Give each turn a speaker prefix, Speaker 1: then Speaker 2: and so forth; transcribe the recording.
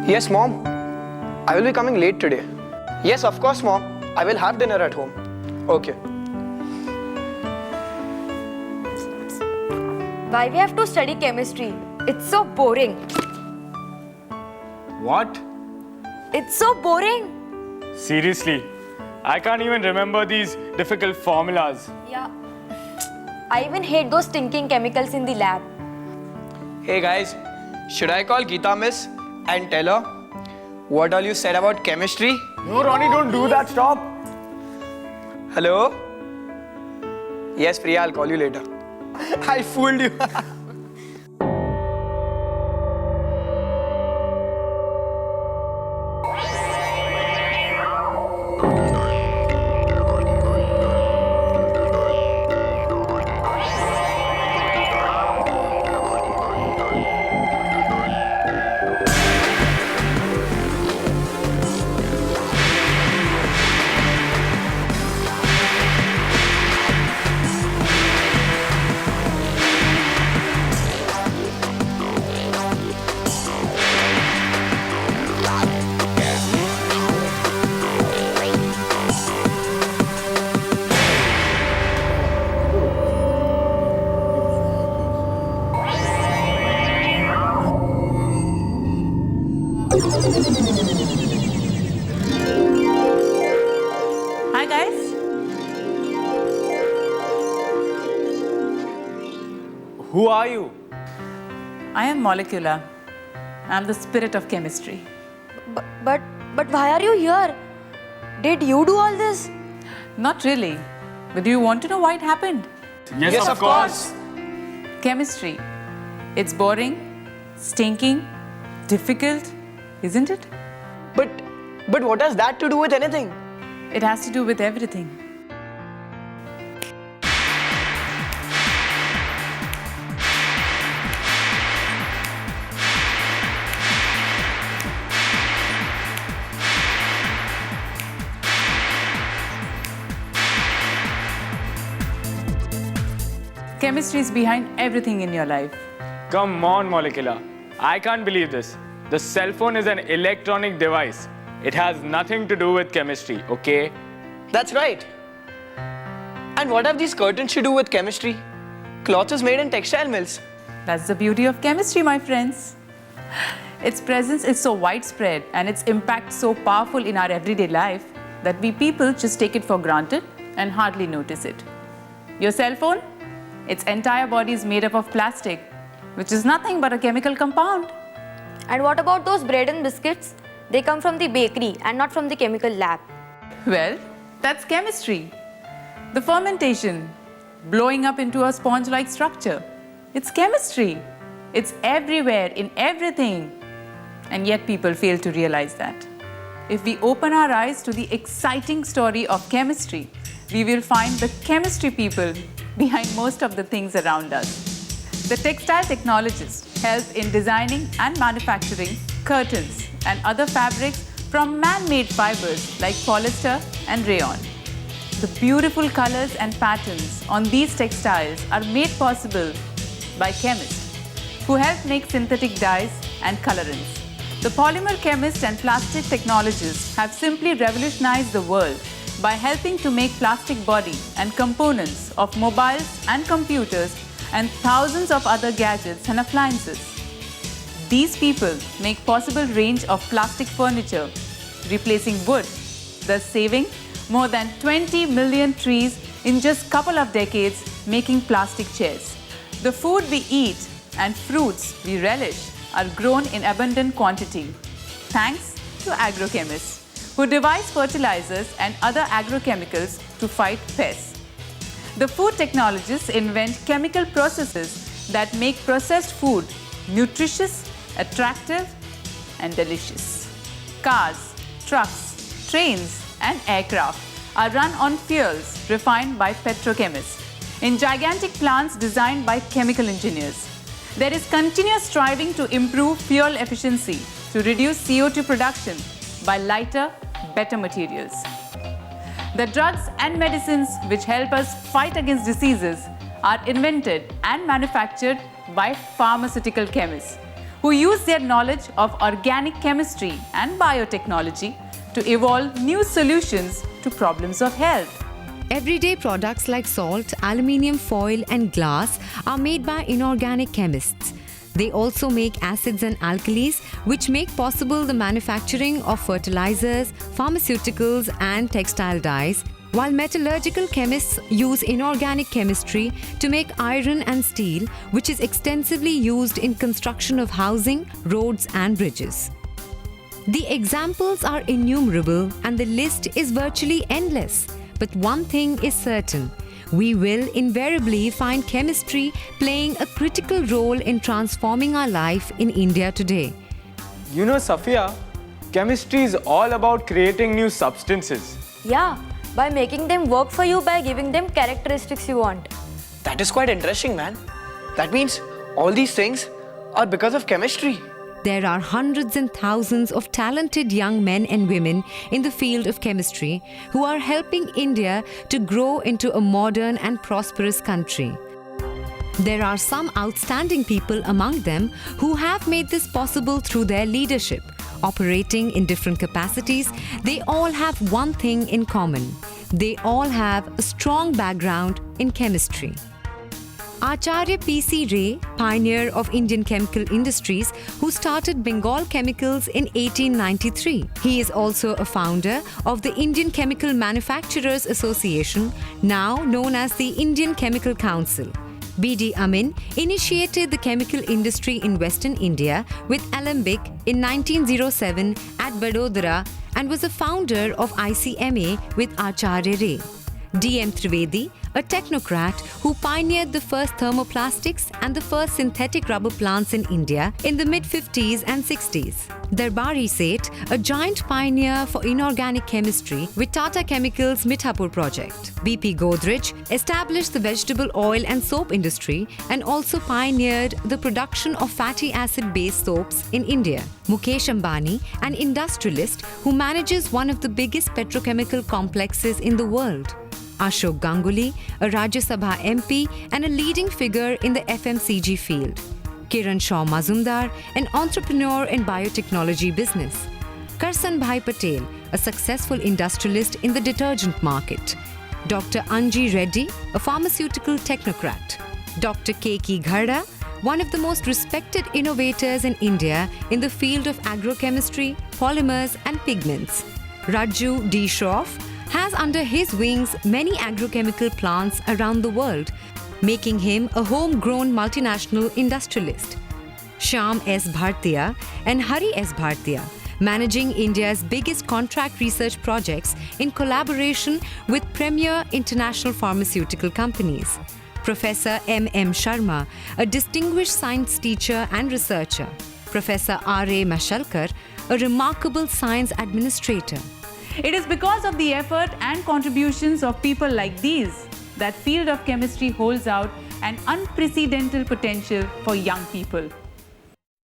Speaker 1: Yes, Mom. I will be coming late today. Yes, of course, Mom. I will have dinner at home. Okay.
Speaker 2: Why we have to study chemistry? It's so boring.
Speaker 3: What?
Speaker 2: It's so boring.
Speaker 3: Seriously, I can't even remember these difficult formulas.
Speaker 2: Yeah. I even hate those stinking chemicals in the lab.
Speaker 1: Hey guys, should I call Geeta Miss and tell her what all you said about chemistry?
Speaker 3: No, Ronnie, don't do that. Stop.
Speaker 1: Hello? Yes, Priya, I'll call you later. I fooled you.
Speaker 4: Hi guys.
Speaker 3: Who are you?
Speaker 4: I am Molecular. I'm the spirit of chemistry.
Speaker 2: But why are you here? Did you do all this?
Speaker 4: Not really. But do you want to know why it happened?
Speaker 1: Yes, of course.
Speaker 4: Chemistry. It's boring, stinking, difficult, isn't it?
Speaker 1: But what has that to do with anything?
Speaker 4: It has to do with everything. Chemistry is behind everything in your life.
Speaker 3: Come on, Molecular. I can't believe this. The cell phone is an electronic device. It has nothing to do with chemistry, okay?
Speaker 1: That's right. And what have these curtains to do with chemistry? Cloth is made in textile mills.
Speaker 4: That's the beauty of chemistry, my friends. Its presence is so widespread and its impact so powerful in our everyday life that we people just take it for granted and hardly notice it. Your cell phone? Its entire body is made up of plastic, which is nothing but a chemical compound.
Speaker 2: And what about those bread and biscuits? They come from the bakery and not from the chemical lab.
Speaker 4: Well, that's chemistry. The fermentation, blowing up into a sponge-like structure. It's chemistry. It's everywhere, in everything. And yet people fail to realize that. If we open our eyes to the exciting story of chemistry, we will find the chemistry people behind most of the things around us. The textile technologists help in designing and manufacturing curtains and other fabrics from man-made fibers like polyester and rayon. The beautiful colors and patterns on these textiles are made possible by chemists who help make synthetic dyes and colorants. The polymer chemists and plastic technologists have simply revolutionized the world by helping to make plastic body and components of mobiles and computers and thousands of other gadgets and appliances. These people make possible range of plastic furniture, replacing wood, thus saving more than 20 million trees in just couple of decades making plastic chairs. The food we eat and fruits we relish are grown in abundant quantity, thanks to agrochemists who devise fertilizers and other agrochemicals to fight pests. The food technologists invent chemical processes that make processed food nutritious, attractive, and delicious. Cars, trucks, trains, and aircraft are run on fuels refined by petrochemists in gigantic plants designed by chemical engineers. There is continuous striving to improve fuel efficiency to reduce CO2 production by lighter, better materials. The drugs and medicines which help us fight against diseases are invented and manufactured by pharmaceutical chemists who use their knowledge of organic chemistry and biotechnology to evolve new solutions to problems of health.
Speaker 5: Everyday products like salt, aluminium foil, and glass are made by inorganic chemists. They also make acids and alkalis, which make possible the manufacturing of fertilizers, pharmaceuticals, and textile dyes, while metallurgical chemists use inorganic chemistry to make iron and steel, which is extensively used in construction of housing, roads, and bridges. The examples are innumerable and the list is virtually endless. But one thing is certain. We will invariably find chemistry playing a critical role in transforming our life in India today.
Speaker 3: You know, Safia, chemistry is all about creating new substances.
Speaker 2: Yeah, by making them work for you by giving them characteristics you want.
Speaker 1: That is quite interesting, man. That means all these things are because of chemistry.
Speaker 5: There are hundreds and thousands of talented young men and women in the field of chemistry who are helping India to grow into a modern and prosperous country. There are some outstanding people among them who have made this possible through their leadership. Operating in different capacities, they all have one thing in common. They all have a strong background in chemistry. Acharya P.C. Ray, pioneer of Indian chemical industries, who started Bengal Chemicals in 1893. He is also a founder of the Indian Chemical Manufacturers Association, now known as the Indian Chemical Council. B.D. Amin initiated the chemical industry in Western India with Alembic in 1907 at Vadodara and was a founder of ICMA with Acharya Ray. D.M. Trivedi, a technocrat who pioneered the first thermoplastics and the first synthetic rubber plants in India in the mid-50s and 60s. Darbari Seth, a giant pioneer for inorganic chemistry with Tata Chemicals Mithapur project. B.P. Godrej established the vegetable oil and soap industry and also pioneered the production of fatty acid-based soaps in India. Mukesh Ambani, an industrialist who manages one of the biggest petrochemical complexes in the world. Ashok Ganguly, a Rajya Sabha MP and a leading figure in the FMCG field. Kiran Shaw Mazumdar, an entrepreneur in biotechnology business. Karsan Bhai Patel, a successful industrialist in the detergent market. Dr. Anji Reddy, a pharmaceutical technocrat. Dr. K.K. Ghada, one of the most respected innovators in India in the field of agrochemistry, polymers and pigments. Raju D. Shroff has under his wings many agrochemical plants around the world, making him a homegrown multinational industrialist. Shyam S. Bhartiya and Hari S. Bhartiya, managing India's biggest contract research projects in collaboration with premier international pharmaceutical companies. Professor M. M. Sharma, a distinguished science teacher and researcher. Professor R. A. Mashalkar, a remarkable science administrator.
Speaker 4: It is because of the effort and contributions of people like these that field of chemistry holds out an unprecedented potential for young people.